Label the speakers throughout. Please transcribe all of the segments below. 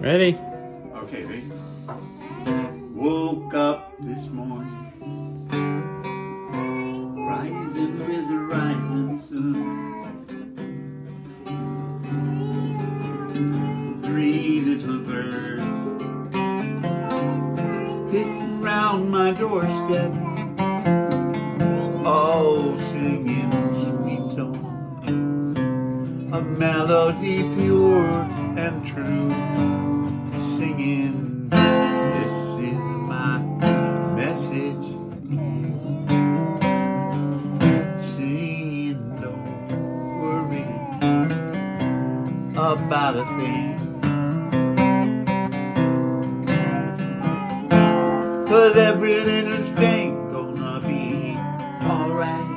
Speaker 1: Ready?
Speaker 2: Okay, ready? Woke up this morning, rising with the rising sun. Three little birds picked round my doorstep, all singing sweet song, a melody pure and true, singing, this is my message, singing, don't worry about a thing, 'cause every little thing gonna be alright.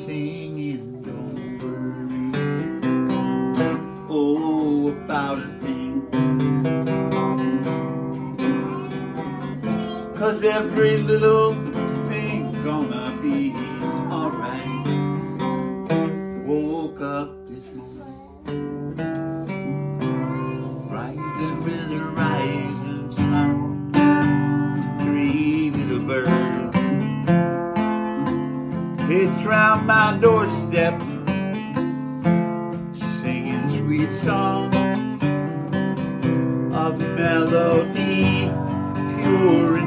Speaker 2: Singing, don't worry, oh, about a thing, 'cause every little thing gonna be alright. Woke up this morning, rising with the rising sun. Three little birds pitched round my doorstep, singing sweet songs of melody pure